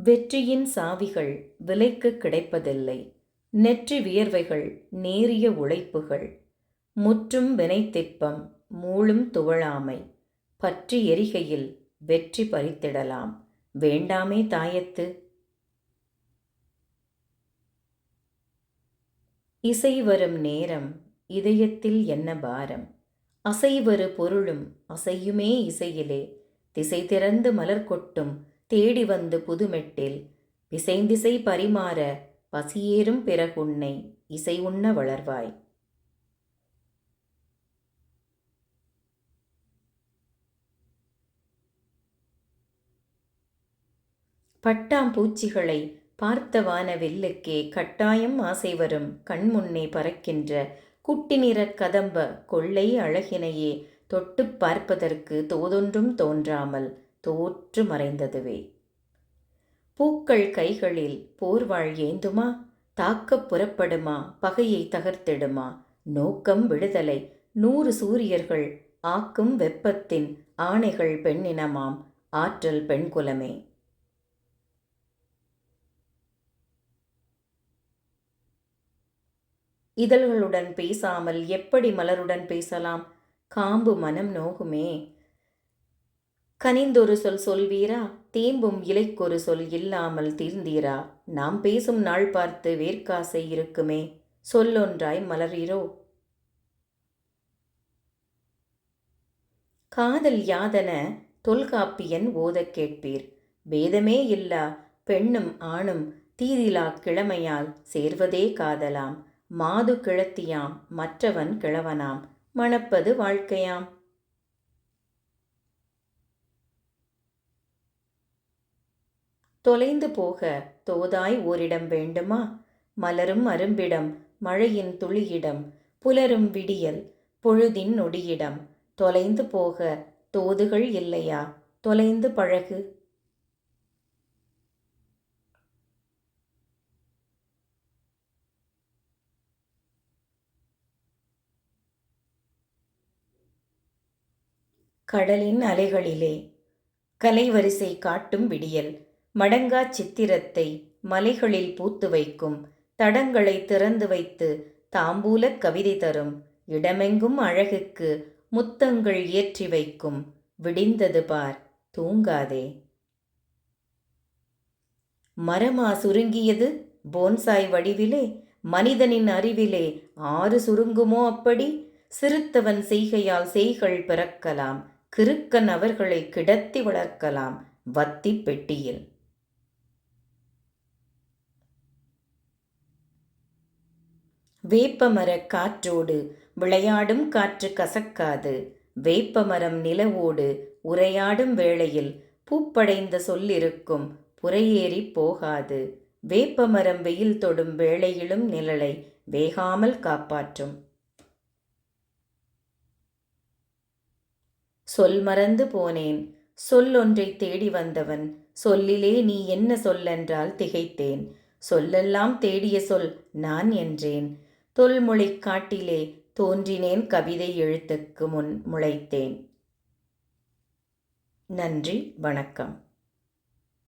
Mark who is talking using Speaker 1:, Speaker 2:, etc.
Speaker 1: வெற்றியின் சாவிகள் விலைக்குக் கிடைப்பதில்லை. நெற்றி வியர்வைகள், நேரிய உழைப்புகள், முற்றும் வினைத்திட்பம், மூளும் துவளாமை, பற்றி எரிகையில் வெற்றி பறித்திடலாம். வேண்டாமே தாயத்து. இசை வரும் நேரம் இதயத்தில் என்ன பாரம். அசைவரு பொருளும் அசையுமே இசையிலே. திசை திறந்து மலர் கொட்டும் தேடி வந்து புதுமெட்டில். பிசைந்திசை பரிமாற பசியேறும் பிறகுன்னை இசை உண்ண வளர்வாய். பட்டாம்பூச்சிகளை பார்த்த வானவில்லுக்கே கட்டாயம் ஆசை வரும் கண்முன்னே பறக்கின்ற குட்டி நிறக் கதம்ப கொள்ளை அழகினையே தொட்டுப் பார்ப்பதற்கு தோதொன்றும் தோன்றாமல் தோற்று மறைந்ததுவே. பூக்கள் கைகளில் போர்வாள் ஏந்துமா? தாக்கப் புறப்படுமா? பகையை தகர்த்திடுமா? நோக்கம் விடுதலை. 100 சூரியர்கள் ஆக்கும் வெப்பத்தின் ஆணைகள் பெண்ணினமாம். ஆற்றல் பெண்குலமே. இதழ்களுடன் பேசாமல் எப்படி மலருடன் பேசலாம்? காம்பு மனம் நோகுமே. கனிந்தொரு சொல் சொல்வீரா? தேம்பும் இலைக்கொரு சொல் இல்லாமல் தீர்ந்தீரா? நாம் பேசும் நாள் பார்த்து வேர்க்காசை இருக்குமே. சொல்லொன்றாய் மலரீரோ? காதல் யாதென தொல்காப்பியன் ஓதக் கேட்பீர். பேதமே இல்லா பெண்ணும் ஆணும் தீதிலாக் கிழமையால் சேர்வதே காதலாம். மாது கிழத்தியாம் மற்றவன் கிழவனாம் மணப்பது வாழ்க்கையாம். தொலைந்து போக தோதாய் ஓரிடம் வேண்டுமா? மலரும் அரும்பிடம், மழையின் துளியிடம், புலரும் விடியல், பொழுதின் நொடியிடம். தொலைந்து போக தோதுகள் இல்லையா? தொலைந்து பழகு. கடலின் அலைகளிலே கலைவரிசை காட்டும் விடியல். மடங்காச் சித்திரத்தை மலைகளில் பூத்து வைக்கும். தடங்களை திறந்து வைத்து தாம்பூலக் கவிதை தரும். இடமெங்கும் அழகுக்கு முத்தங்கள் ஏற்றி வைக்கும். விடிந்தது பார், தூங்காதே. மரமா சுருங்கியது போன்சாய் வடிவிலே? மனிதனின் அறிவிலே 6 சுருங்குமோ அப்படி? சிறுத்தவன் செய்கையால் செய்கள் பிறக்கலாம். கிறுக்கன் அவர்களை கிடத்தி வளர்க்கலாம் வத்தி பெட்டியில். வேப்பமரக் காற்றோடு விளையாடும் காற்று கசக்காது. வேப்பமரம் நிலவோடு உரையாடும் வேளையில் பூப்படைந்த சொல்லிருக்கும் புரையேறிப் போகாது. வேப்பமரம் வெயில் தொடும் வேளையிலும் நிழலை வேகாமல் காப்பாற்றும். சொல் மறந்து போனேன் சொல்லொன்றை தேடி வந்தவன். சொல்லிலே நீ என்ன சொல்லென்றால் திகைத்தேன். சொல்லெல்லாம் தேடிய சொல் நான் என்றேன். தொல்மொழிக் காட்டிலே தோன்றினேன் கவிதை எழுத்துக்கு முன் முளைத்தேன். நன்றி, வணக்கம்.